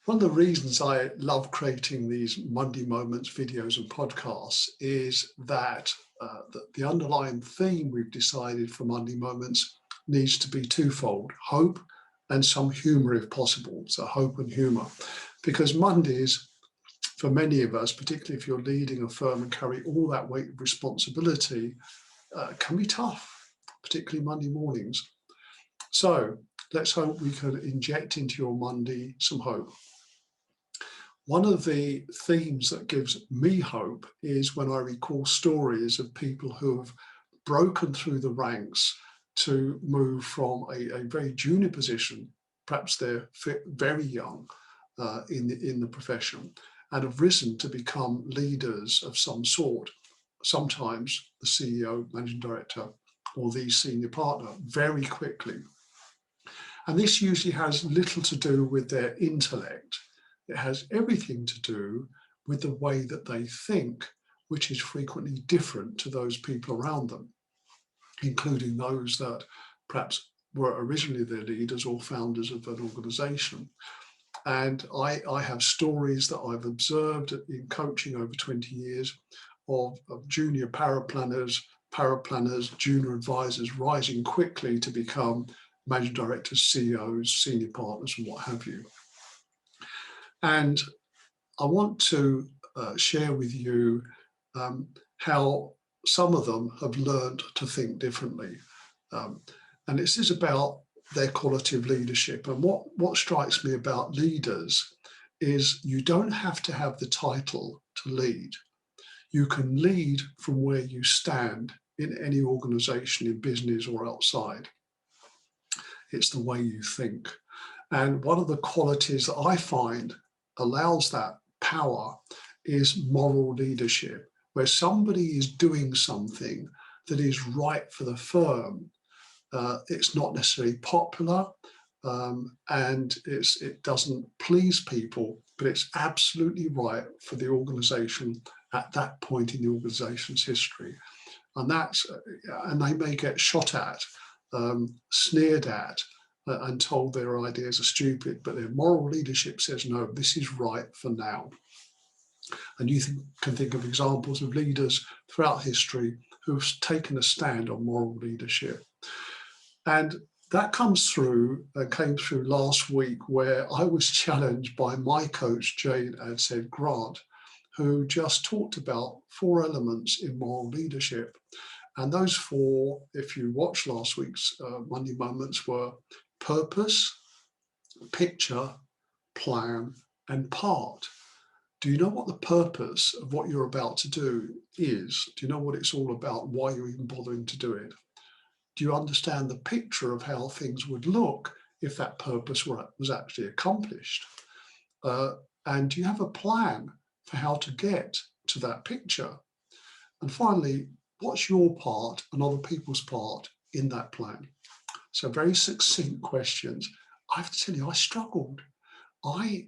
One of the reasons I love creating these Monday Moments videos and podcasts is that the underlying theme we've decided for Monday Moments needs to be twofold: hope and some humor if possible. So hope and humor, because Mondays, for many of us, particularly if you're leading a firm and carry all that weight of responsibility, can be tough, particularly Monday mornings. So let's hope we can inject into your Monday some hope. One of the themes that gives me hope is when I recall stories of people who have broken through the ranks to move from a very junior position, perhaps they're very young in the profession, and have risen to become leaders of some sort, sometimes the CEO, managing director, or the senior partner, very quickly. And this usually has little to do with their intellect. It has everything to do with the way that they think, which is frequently different to those people around them, including those that perhaps were originally their leaders or founders of an organization. And I have stories that I've observed in coaching over 20 years of junior paraplanners, junior advisors rising quickly to become managing directors, CEOs, senior partners, and what have you. And I want to share with you how some of them have learned to think differently. And this is about their quality of leadership. And what strikes me about leaders is you don't have to have the title to lead. You can lead from where you stand in any organization, in business or outside. It's the way you think. And one of the qualities that I find allows that power is moral leadership, where somebody is doing something that is right for the firm. It's not necessarily popular, and it doesn't please people, but it's absolutely right for the organization at that point in the organization's history. And they may get shot at, sneered at, and told their ideas are stupid, but their moral leadership says, no, this is right for now. And you can think of examples of leaders throughout history who have taken a stand on moral leadership. And that came through last week, where I was challenged by my coach, Jane Adshead Grant, who just talked about 4 elements in moral leadership. And those 4, if you watched last week's Monday Moments, were purpose, picture, plan, and part. Do you know what the purpose of what you're about to do is? Do you know what it's all about, why you're even bothering to do it? Do you understand the picture of how things would look if that purpose was actually accomplished? And do you have a plan for how to get to that picture? And finally, what's your part and other people's part in that plan? So very succinct questions. I have to tell you, I struggled. I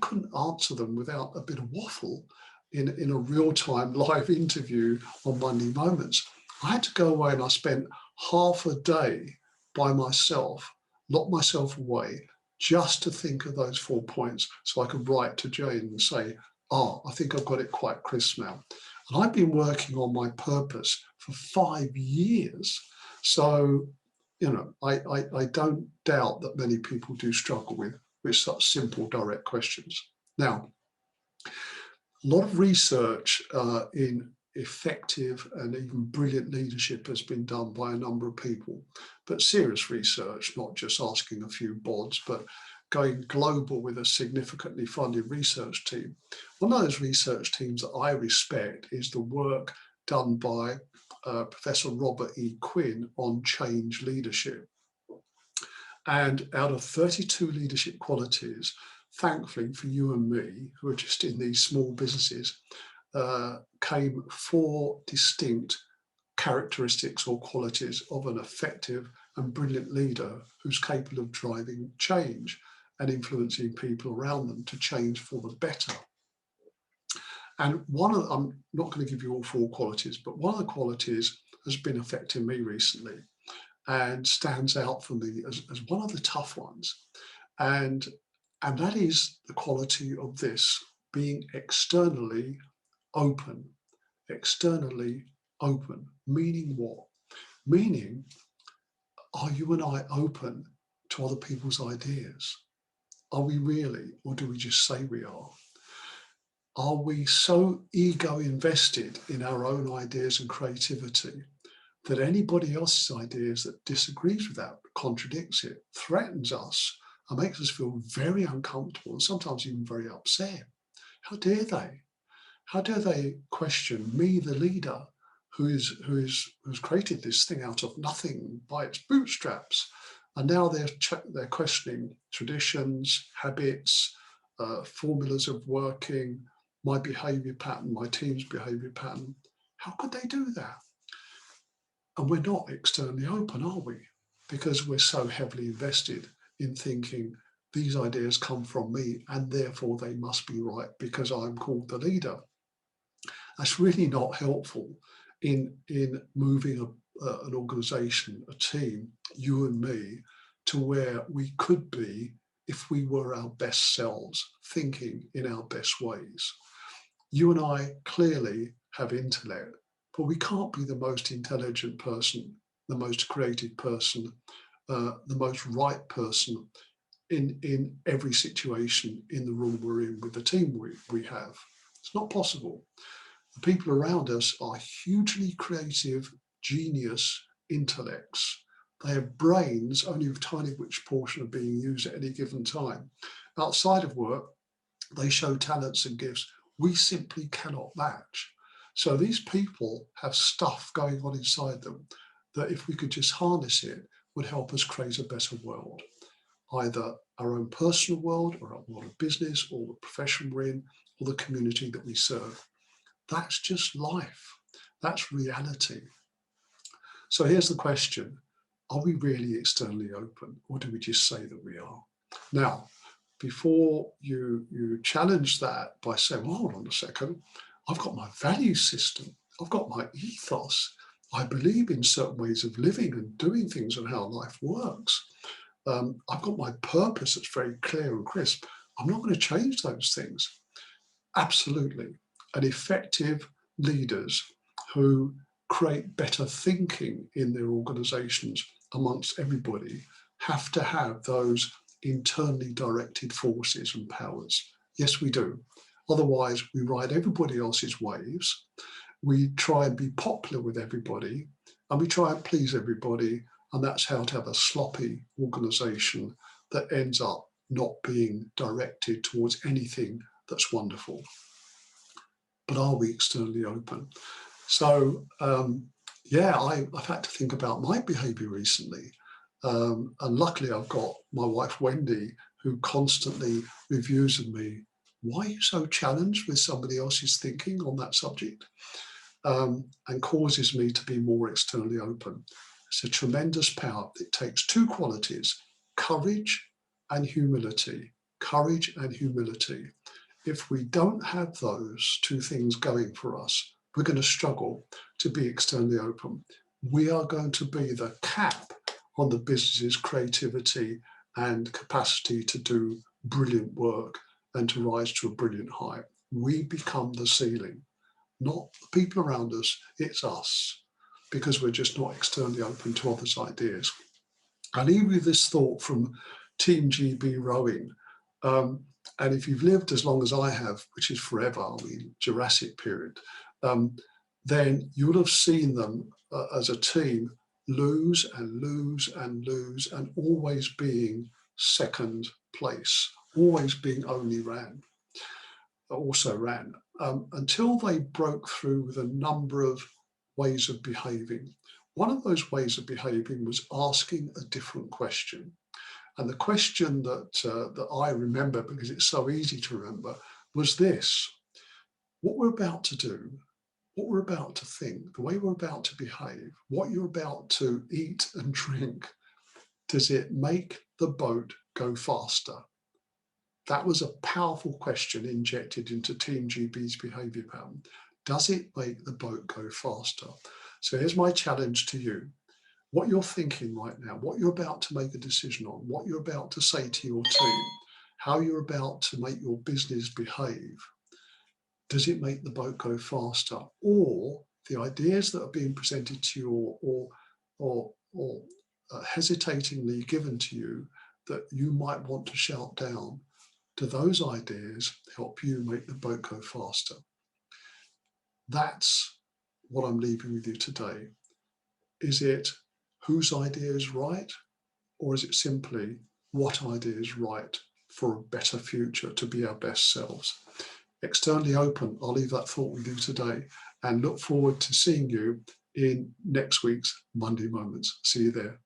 couldn't answer them without a bit of waffle in a real-time live interview on Monday Moments. I had to go away, and I spent half a day by myself, locked myself away, just to think of those 4 points so I could write to Jane and say, I think I've got it quite crisp now. And I've been working on my purpose for 5 years. So, I don't doubt that many people do struggle with such simple, direct questions. Now, a lot of research in effective and even brilliant leadership has been done by a number of people, but serious research, not just asking a few bods, but going global with a significantly funded research team. One of those research teams that I respect is the work done by Professor Robert E. Quinn on change leadership. And out of 32 leadership qualities, thankfully for you and me, who are just in these small businesses, came 4 distinct characteristics or qualities of an effective and brilliant leader who's capable of driving change and influencing people around them to change for the better. And I'm not going to give you all 4 qualities, but one of the qualities has been affecting me recently and stands out for me as one of the tough ones. And And that is the quality of this, being externally open. Externally open, meaning what? Meaning, are you and I open to other people's ideas? Are we really, or do we just say we are? Are we so ego invested in our own ideas and creativity that anybody else's ideas that disagrees with that, contradicts it, threatens us, and makes us feel very uncomfortable and sometimes even very upset? How dare they? How dare they question me, the leader, who's created this thing out of nothing by its bootstraps, and now they're questioning traditions, habits, formulas of working, my behaviour pattern, my team's behaviour pattern. How could they do that? And we're not externally open, are we? Because we're so heavily invested in thinking these ideas come from me and therefore they must be right because I'm called the leader. That's really not helpful in moving an organisation, a team, you and me, to where we could be if we were our best selves, thinking in our best ways. You and I clearly have intellect, but we can't be the most intelligent person, the most creative person, the most right person in every situation in the room we're in with the team we have. It's not possible. The people around us are hugely creative, genius intellects. They have brains, only a tiny which portion are being used at any given time. Outside of work, they show talents and gifts we simply cannot match. So these people have stuff going on inside them that if we could just harness it, would help us create a better world. Either our own personal world or our world of business or the profession we're in or the community that we serve. That's just life. That's reality. So here's the question. Are we really externally open, or do we just say that we are? Now, before you challenge that by saying, well, hold on a second, I've got my value system, I've got my ethos, I believe in certain ways of living and doing things and how life works. I've got my purpose that's very clear and crisp. I'm not going to change those things. Absolutely. And effective leaders who create better thinking in their organizations amongst everybody have to have those internally directed forces and powers. Yes, we do. Otherwise, we ride everybody else's waves. We try and be popular with everybody, and we try and please everybody. And that's how to have a sloppy organization that ends up not being directed towards anything that's wonderful. But are we externally open? So, I've had to think about my behavior recently. And luckily, I've got my wife, Wendy, who constantly reviews with me, why are you so challenged with somebody else's thinking on that subject? And causes me to be more externally open. It's a tremendous power. It takes two qualities, courage and humility. Courage and humility. If we don't have those two things going for us, we're going to struggle to be externally open. We are going to be the cap on the business's creativity and capacity to do brilliant work and to rise to a brilliant height. We become the ceiling, not the people around us, it's us, because we're just not externally open to others' ideas. I leave you this thought from Team GB rowing. And if you've lived as long as I have, which is forever, I mean, Jurassic period, then you would have seen them as a team lose and lose and lose and always being second place, always being also ran, until they broke through with a number of ways of behaving. One of those ways of behaving was asking a different question. And the question that I remember, because it's so easy to remember, was this: what we're about to do, what we're about to think, the way we're about to behave, what you're about to eat and drink, does it make the boat go faster? That was a powerful question injected into Team GB's behaviour pattern. Does it make the boat go faster? So here's my challenge to you. What you're thinking right now, what you're about to make a decision on, what you're about to say to your team, how you're about to make your business behave, does it make the boat go faster? Or the ideas that are being presented to you or hesitatingly given to you that you might want to shout down, do those ideas help you make the boat go faster? That's what I'm leaving with you today. Is it whose idea is right? Or is it simply what idea is right for a better future, to be our best selves? Externally open, I'll leave that thought with you today and look forward to seeing you in next week's Monday Moments. See you there.